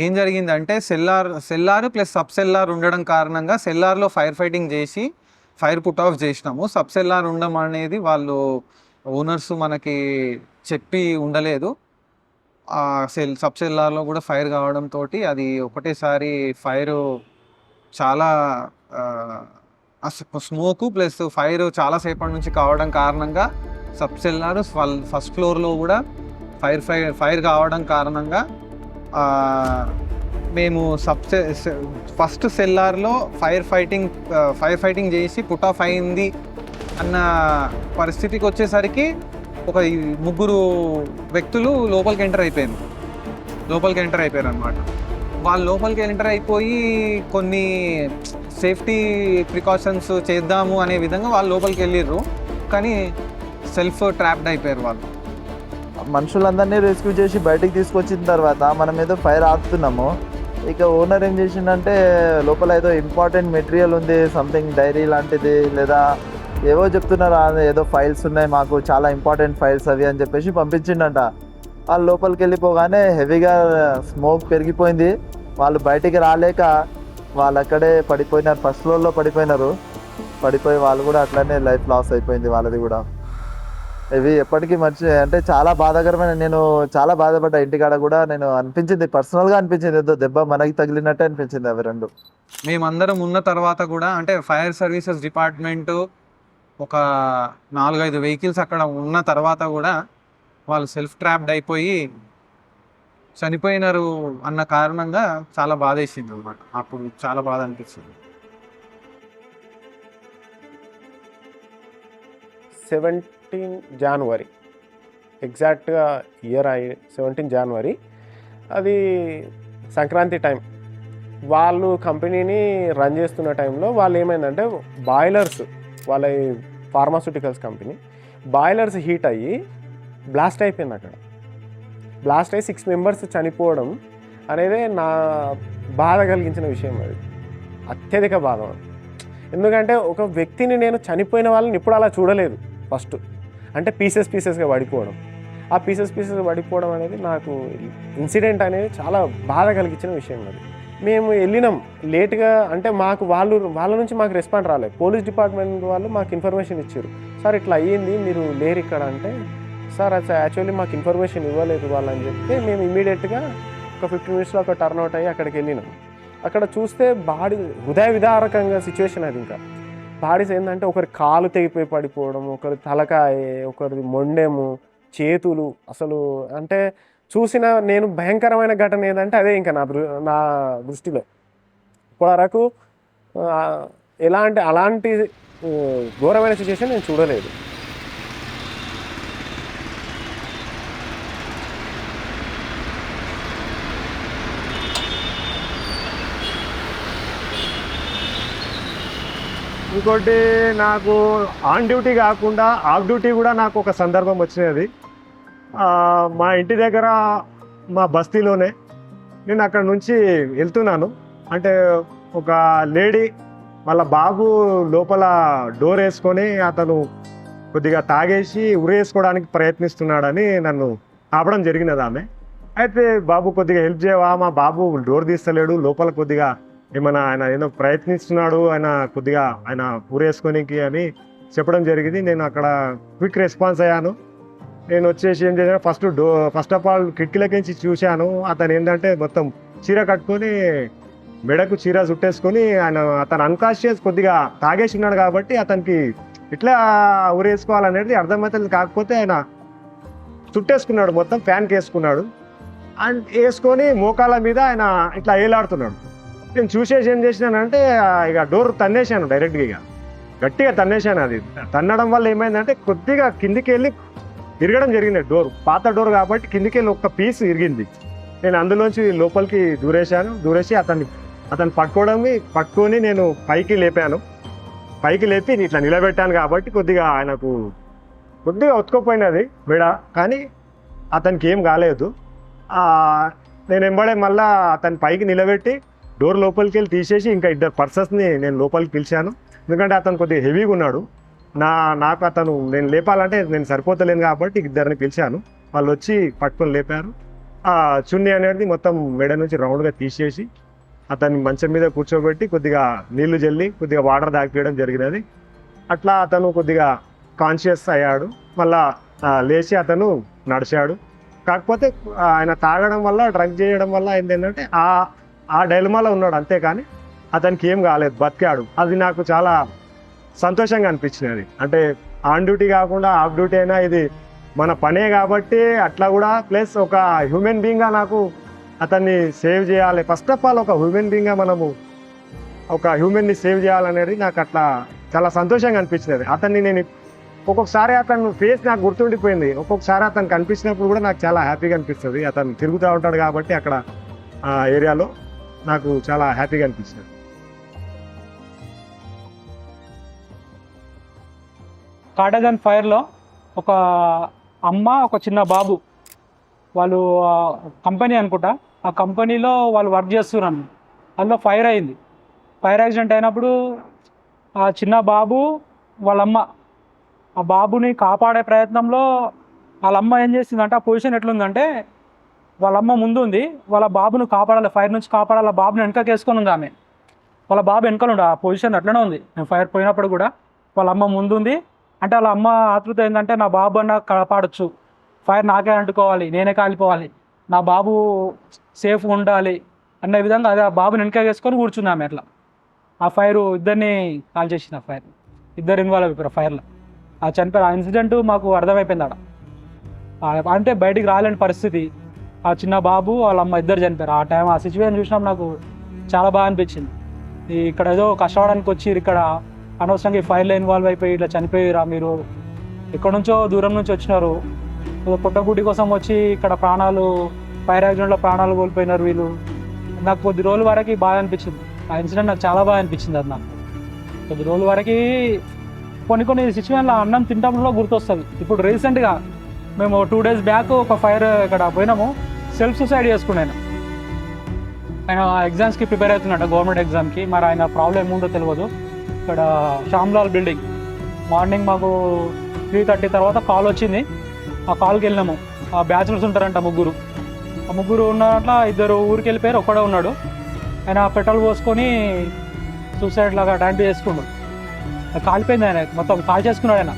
ఏం జరిగిందంటే cellar plus sub cellar ఉండడం కారణంగా సెల్లార్లో ఫైర్ ఫైటింగ్ చేసి ఫైర్ పుట్ ఆఫ్ చేసినాము. సబ్ సెల్లార్ ఉండడం అనేది వాళ్ళు ఓనర్స్ మనకి చెప్పి ఉండలేదు. ఆ సబ్ సెల్లార్లో కూడా ఫైర్ కావడంతో అది ఒకటేసారి ఫైర్ చాలా స్మోకు ప్లస్ ఫైర్ చాలా సేపటి నుంచి కావడం కారణంగా సబ్ సెల్లార్ ఫస్ట్ ఫ్లోర్లో కూడా ఫైర్ కావడం కారణంగా మేము ఫస్ట్ సెల్లార్లో ఫైర్ ఫైటింగ్ చేసి పుట్ ఆఫ్ అయింది అన్న పరిస్థితికి వచ్చేసరికి ఒక ముగ్గురు వ్యక్తులు లోపలికి ఎంటర్ అయిపోయారు అనమాట. వాళ్ళు లోపలికి ఎంటర్ అయిపోయి కొన్ని సేఫ్టీ ప్రికాషన్స్ చేద్దాము అనే విధంగా వాళ్ళు లోపలికి వెళ్ళిర్రు, కానీ సెల్ఫ్ ట్రాప్డ్ అయిపోయారు. వాళ్ళు మనుషులందరినీ రెస్క్యూ చేసి బయటికి తీసుకొచ్చిన తర్వాత మనం ఏదో ఫైర్ ఆపుతున్నాము. ఇక ఓనర్ ఏం చేసిండంటే లోపల ఏదో ఇంపార్టెంట్ మెటీరియల్ ఉంది, సంథింగ్ డైరీ లాంటిది లేదా ఏవో చెప్తున్నారు, ఏదో ఫైల్స్ ఉన్నాయి మాకు చాలా ఇంపార్టెంట్ ఫైల్స్ అవి అని చెప్పేసి పంపించిండంట. వాళ్ళు లోపలికి వెళ్ళిపోగానే హెవీగా స్మోక్ పెరిగిపోయింది. వాళ్ళు బయటికి రాలేక వాళ్ళు అక్కడే పడిపోయినారు, ఫస్ట్ ఫ్లోర్లో పడిపోయి వాళ్ళు కూడా అట్లనే లైఫ్ లాస్ అయిపోయింది వాళ్ళది కూడా. ఇవి ఎప్పటికీ అంటే చాలా బాధాకరమైన, నేను చాలా బాధపడ్డా. ఇంటికాడ కూడా నేను అనిపించింది, పర్సనల్గా అనిపించింది, ఏదో దెబ్బ మనకి తగిలినట్టే అనిపించింది అవి రెండు. మేమందరం ఉన్న తర్వాత కూడా అంటే ఫైర్ సర్వీసెస్ డిపార్ట్మెంట్ ఒక 4-5 వెహికల్స్ అక్కడ ఉన్న తర్వాత కూడా వాళ్ళు సెల్ఫ్ ట్రాప్డ్ అయిపోయి చనిపోయినారు అన్న కారణంగా చాలా బాధ వేసింది అనమాట. అప్పుడు చాలా బాధ అనిపించింది. 17 జనవరి ఎగ్జాక్ట్గా ఇయర్ 17 జనవరి, అది సంక్రాంతి టైం. వాళ్ళు కంపెనీని రన్ చేస్తున్న టైంలో వాళ్ళు ఏమైందంటే బాయిలర్స్, వాళ్ళ ఫార్మాస్యూటికల్స్ కంపెనీ బాయిలర్స్ హీట్ అయ్యి బ్లాస్ట్ అయిపోయింది. అక్కడ బ్లాస్ట్ అయ్యి 6 మెంబర్స్ చనిపోవడం అనేది నా బాధ కలిగించిన విషయం. అది అత్యధిక బాధ. ఎందుకంటే ఒక వ్యక్తిని నేను చనిపోయిన వాళ్ళని ఇప్పుడు అలా చూడలేదు. ఫస్ట్ అంటే పీసెస్గా పడిపోవడం, ఆ పీసెస్గా పడిపోవడం అనేది నాకు ఇన్సిడెంట్ అనేది చాలా బాధ కలిగించిన విషయం. అది మేము వెళ్ళినాం లేట్గా, అంటే మాకు వాళ్ళ నుంచి మాకు రెస్పాండ్ రాలేదు. పోలీస్ డిపార్ట్మెంట్ వాళ్ళు మాకు ఇన్ఫర్మేషన్ ఇచ్చారు, సార్ ఇట్లా అయ్యింది మీరు లేరు ఇక్కడ అంటే, సార్ అది యాక్చువల్లీ మాకు ఇన్ఫర్మేషన్ ఇవ్వలేదు వాళ్ళని చెప్తే మేము ఇమీడియట్గా ఒక 15 మినిట్స్లో ఒక టర్న్అవుట్ అయ్యి అక్కడికి వెళ్ళినాం. అక్కడ చూస్తే బాడీ హృదయ విదారకంగా సిచ్యువేషన్. అది ఇంకా బాడీస్ ఏంటంటే ఒకరి కాలు తెగిపోయి పడిపోవడం, ఒకరి తలకాయ, ఒకరిది మొండెము, చేతులు. అసలు అంటే చూసిన నేను భయంకరమైన ఘటన ఏంటంటే అదే ఇంకా నా దృష్టిలో ఇప్పటివరకు అలాంటి ఘోరమైన సిచ్యువేషన్ నేను చూడలేదు. ఇంకోటి, నాకు ఆన్ డ్యూటీ కాకుండా ఆఫ్ డ్యూటీ కూడా నాకు ఒక సందర్భం వచ్చినది. మా ఇంటి దగ్గర మా బస్తీలోనే నేను అక్కడ నుంచి వెళ్తున్నాను. అంటే ఒక లేడీ వాళ్ళ బాబు లోపల డోర్ వేసుకొని అతను కొద్దిగా తాగేసి ఉరేసుకోవడానికి ప్రయత్నిస్తున్నాడని నన్ను ఆపడం జరిగినది ఆమె. అయితే బాబు కొద్దిగా హెల్ప్ చేయవా, మా బాబు డోర్ తీస్తలేడు, లోపల కొద్దిగా ఏమైనా ఆయన ఏదో ప్రయత్నిస్తున్నాడు, ఆయన ఊరేసుకోనికి అని చెప్పడం జరిగింది. నేను అక్కడ క్విక్ రెస్పాన్స్ అయ్యాను. నేను వచ్చేసి ఏం చేశాను, ఫస్ట్ ఆఫ్ ఆల్ కిటికీలకించి చూశాను. అతను ఏంటంటే మొత్తం చీర కట్టుకొని మెడకు చీర చుట్టేసుకొని అతను అన్కాన్షియస్, కొద్దిగా తాగేసి ఉన్నాడు కాబట్టి అతనికి ఇట్లా ఊరేసుకోవాలనేది అర్థమవుతుంది. కాకపోతే ఆయన చుట్టేసుకున్నాడు, మొత్తం ఫ్యాన్కి వేసుకున్నాడు. అండ్ వేసుకొని మోకాళ్ళ మీద ఆయన ఇట్లా ఏలాడుతున్నాడు. నేను చూసేసి ఏం చేసినానంటే ఇక డోర్ తన్నేసాను, డైరెక్ట్గా ఇక గట్టిగా తన్నేసాను. అది తన్నడం వల్ల ఏమైందంటే కొద్దిగా కిందికి వెళ్ళి ఇరగడం జరిగింది. డోర్ పాత డోర్ కాబట్టి కిందికి వెళ్ళి ఒక్క పీస్ ఇరిగింది. నేను అందులోంచి లోపలికి దూరేసి అతను పట్టుకొని నేను పైకి లేపి ఇట్లా నిలబెట్టాను. కాబట్టి కొద్దిగా ఆయనకు ఉతుక్కుపోయినది మెడ, కానీ అతనికి ఏం కాలేదు. నేను వెంబడే మళ్ళీ అతని పైకి నిలబెట్టి డోర్ లోపలికి వెళ్ళి తీసేసి ఇంకా 2 పర్సన్స్ని నేను లోపలికి పిలిచాను. ఎందుకంటే అతను కొద్దిగా హెవీగా ఉన్నాడు. నేను లేపాలంటే నేను సరిపోతలేను కాబట్టి 2ని పిలిచాను. వాళ్ళు వచ్చి పట్టుకొని లేపారు. ఆ చున్నీ అనేది మొత్తం మెడ నుంచి రౌండ్గా తీసేసి అతన్ని మంచం మీద కూర్చోబెట్టి కొద్దిగా నీళ్లు జల్లి కొద్దిగా వాటర్ తాగిపోయడం జరిగినది. అట్లా అతను కొద్దిగా కాన్షియస్ అయ్యాడు. మళ్ళా లేచి అతను నడిచాడు. కాకపోతే ఆయన తాగడం వల్ల డ్రంక్ చేయడం వల్ల అయింది ఏంటంటే ఆ డైలమాలో ఉన్నాడు, అంతేకాని అతనికి ఏం కాలేదు, బతికాడు. అది నాకు చాలా సంతోషంగా అనిపించినది. అంటే ఆన్ డ్యూటీ కాకుండా ఆఫ్ డ్యూటీ అయినా ఇది మన పనే కాబట్టి అట్లా కూడా, ప్లస్ ఒక హ్యూమన్ బీయింగ్గా నాకు అతన్ని సేవ్ చేయాలి. ఫస్ట్ ఆఫ్ ఆల్ ఒక హ్యూమన్ బీయింగ్గా మనము ఒక హ్యూమన్ని సేవ్ చేయాలనేది నాకు అట్లా చాలా సంతోషంగా అనిపించినది. అతన్ని నేను ఒక్కొక్కసారి అతను ఫేస్ నాకు గుర్తుండిపోయింది. ఒక్కొక్కసారి అతను కనిపించినప్పుడు కూడా నాకు చాలా హ్యాపీగా అనిపిస్తుంది. అతను తిరుగుతూ ఉంటాడు కాబట్టి అక్కడ ఆ ఏరియాలో నాకు చాలా హ్యాపీగా అనిపిస్తుంది. కాటేజన్ ఫైర్లో ఒక అమ్మ ఒక చిన్న బాబు వాళ్ళు కంపెనీ అనుకుంటా, ఆ కంపెనీలో వాళ్ళు వర్క్ చేస్తున్నాను. అందులో ఫైర్ అయింది. ఫైర్ యాక్సిడెంట్ అయినప్పుడు ఆ చిన్న బాబు వాళ్ళమ్మ ఆ బాబుని కాపాడే ప్రయత్నంలో వాళ్ళమ్మ ఏం చేసిందంటే, ఆ పొజిషన్ ఎట్లుందంటే వాళ్ళమ్మ ముందు ఉంది, వాళ్ళ బాబును కాపాడాలి, ఫైర్ నుంచి కాపాడాలి. బాబుని వెనకకి వేసుకొని ఉంది ఆమె. వాళ్ళ బాబు వెనకాల ఉండి ఆ పొజిషన్ అట్లనే ఉంది. ఫైర్ పోయినప్పుడు కూడా వాళ్ళ అమ్మ ముందు ఉంది. అంటే వాళ్ళ అమ్మ ఆతృత ఏంటంటే నా బాబు అన్న కాపాడచ్చు, ఫైర్ నాకే అంటుకోవాలి, నేనే కాలిపోవాలి, నా బాబు సేఫ్గా ఉండాలి అన్న విధంగా అదే ఆ బాబుని వెనక వేసుకొని కూర్చుంది ఆమె. అట్లా ఆ ఫైర్ ఇద్దరిని కాల్ చేసింది. ఆ ఫైర్ ఇద్దరు ఇన్వాల్వ్ అయిపోయారు ఫైర్లో. ఆ చనిపోయారు. ఆ ఇన్సిడెంట్ మాకు అర్థమైపోయింది ఆడ. అంటే బయటికి రాలేని పరిస్థితి. ఆ చిన్న బాబు వాళ్ళ అమ్మ ఇద్దరు చనిపోయారు. ఆ టైం ఆ సిచ్యువేషన్ చూసినప్పుడు నాకు చాలా బాగా అనిపించింది. ఇక్కడ ఏదో కష్టపడడానికి వచ్చి ఇక్కడ అనవసరంగా ఈ ఫైర్లో ఇన్వాల్వ్ అయిపోయి ఇట్లా చనిపోయారా, మీరు ఎక్కడి నుంచో దూరం నుంచి వచ్చినారు, పుట్టగుడి కోసం వచ్చి ఇక్కడ ప్రాణాలు ఫైర్ యాక్సిడెంట్లో ప్రాణాలు కోల్పోయినారు వీళ్ళు. నాకు కొద్ది రోజుల వరకు బాగా అనిపించింది. ఆ ఇన్సిడెంట్ నాకు చాలా బాగా అనిపించింది. అది నాకు కొద్ది రోజుల వరకు కొన్ని సిచ్యువేషన్లో అన్నం తింటంలో గుర్తొస్తుంది. ఇప్పుడు రీసెంట్గా మేము 2 days బ్యాక్ ఒక ఫైర్ ఇక్కడ పోయినాము, సెల్ఫ్ సూసైడ్ చేసుకున్నాను. ఆయన ఎగ్జామ్స్కి ప్రిపేర్ అవుతున్నాడు, గవర్నమెంట్ ఎగ్జామ్కి. మరి ఆయన ప్రాబ్లం ఏముందో తెలియదు. ఇక్కడ శ్యామ్లాల్ బిల్డింగ్ మార్నింగ్ మాకు 3:30 తర్వాత కాల్ వచ్చింది. ఆ కాల్కి వెళ్ళినాము. ఆ బ్యాచులర్స్ ఉంటారంట ముగ్గురు. ఆ ముగ్గురు ఉన్నట్ల 2 ఊరికి వెళ్ళిపోయారు, ఒక్కడే ఉన్నాడు. ఆయన పెట్రోల్ పోసుకొని సూసైడ్ లాగా అటెంప్ట్ చేసుకున్నాడు. కాలిపోయింది. ఆయన మొత్తం కాల్ చేసుకున్నాడు. ఆయన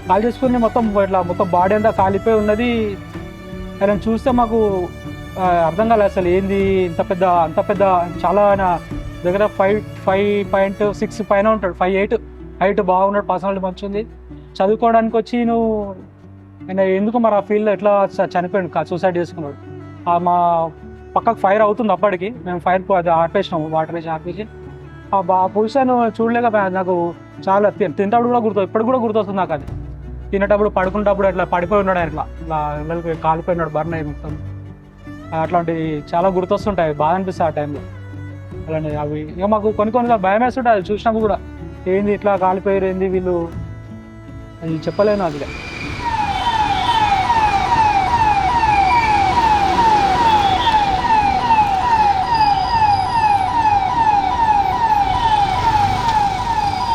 కాల్ చేసుకుని మొత్తం ఇట్లా మొత్తం బాడీ అంతా కాలిపోయి ఉన్నది. ఆయన చూస్తే మాకు అర్థం కాలేదు అసలు ఏంది అంత పెద్ద చాలా. ఆయన దగ్గర 5.6 పైన ఉంటాడు, 5'8" హైట్, బాగున్నాడు, పర్సనాలిటీ మంచి ఉంది. చదువుకోవడానికి వచ్చి ఆయన ఎందుకు మరి ఆ ఫీల్డ్లో ఎట్లా చనిపోయాడు, సూసైడ్ చేసుకున్నాడు. మా పక్కకు ఫైర్ అవుతుంది అప్పటికి. మేము ఫైర్ ఆపేసినాము, వాటర్ వేసి ఆపేసి. ఆ పొజిషన్ చూడలేక నాకు చాలా తింటప్పుడు కూడా ఇప్పటికి కూడా గుర్తొస్తుంది నాకు. అది తినేటప్పుడు పడుకునేటప్పుడు అట్లా పడిపోయి ఉన్నాడు. ఆయన ఇట్లా కాలిపోయినాడు, బర్న్ అయ్యి మొత్తం. అట్లాంటివి చాలా గుర్తొస్తుంటాయి, బాగా అనిపిస్తాయి ఆ టైంలో. అలాంటి అవి ఇక మాకు కొన్ని భయం వేస్తుంటాయి అది చూసినప్పుడు కూడా. ఏంది ఇట్లా కాలిపోయారు, ఏంది వీళ్ళు, అది చెప్పలేను. అది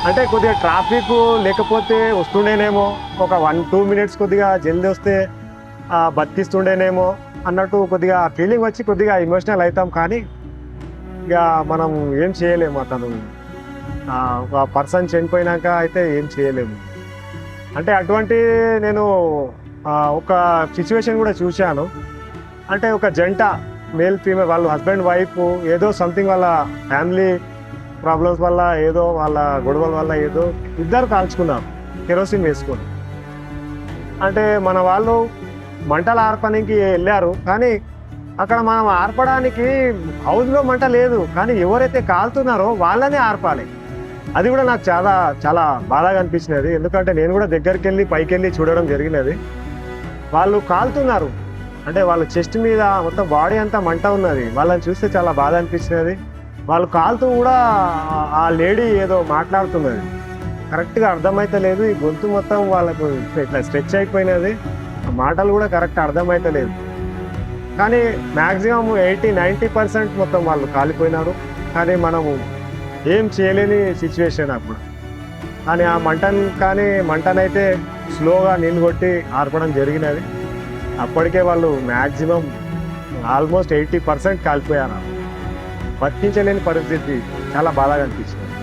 అంటే కొద్దిగా ట్రాఫిక్ లేకపోతే వస్తుండేనేమో, ఒక 1-2 minutes కొద్దిగా జల్దీ వస్తే బతికిస్తుండేనేమో అన్నట్టు కొద్దిగా ఫీలింగ్ వచ్చి కొద్దిగా ఎమోషనల్ అవుతాం. కానీ ఇక మనం ఏం చేయలేము. అతను ఒక పర్సన్ చనిపోయినాక అయితే ఏం చేయలేము. అంటే అటువంటి నేను ఒక సిచ్యువేషన్ కూడా చూశాను. అంటే ఒక జంట మేల్ ఫీమేల్ వాళ్ళు హస్బెండ్ వైఫ్ ఏదో సంథింగ్ వాళ్ళ ఫ్యామిలీ ప్రాబ్లమ్స్ వల్ల ఏదో వాళ్ళ గొడవల వల్ల ఏదో ఇద్దరు కాల్చుకున్నారు కెరోసిన్ వేసుకొని. అంటే మన వాళ్ళు మంటలు ఆర్పడానికి వెళ్ళారు, కానీ అక్కడ మనం ఆర్పడానికి హౌస్లో మంట లేదు, కానీ ఎవరైతే కాలుతున్నారో వాళ్ళనే ఆర్పాలి. అది కూడా నాకు చాలా చాలా బాధగా అనిపించినది. ఎందుకంటే నేను కూడా దగ్గరికి వెళ్ళి పైకి వెళ్ళి చూడడం జరిగినది. వాళ్ళు కాలుతున్నారు, అంటే వాళ్ళ చెస్ట్ మీద మొత్తం బాడీ అంతా మంట ఉన్నది. వాళ్ళని చూస్తే చాలా బాధ అనిపించినది. వాళ్ళు కాలుతూ కూడా ఆ లేడీ ఏదో మాట్లాడుతున్నది, కరెక్ట్గా అర్థమైతే లేదు. ఈ గొంతు మొత్తం వాళ్ళకు ఇట్లా స్ట్రెచ్ అయిపోయినది, మాటలు కూడా కరెక్ట్ అర్థమైతే లేదు. కానీ మ్యాక్సిమం 80-90% మొత్తం వాళ్ళు కాలిపోయినారు. కానీ మనము ఏం చేయలేని సిచ్యువేషన్ అప్పుడు. కానీ ఆ మంటనైతే స్లోగా నీళ్ళు కొట్టి ఆర్పడం జరిగినది. అప్పటికే వాళ్ళు మ్యాక్సిమం ఆల్మోస్ట్ 80% కాలిపోయాను. బతికించలేని పరిస్థితి, చాలా బాధగా అనిపించింది.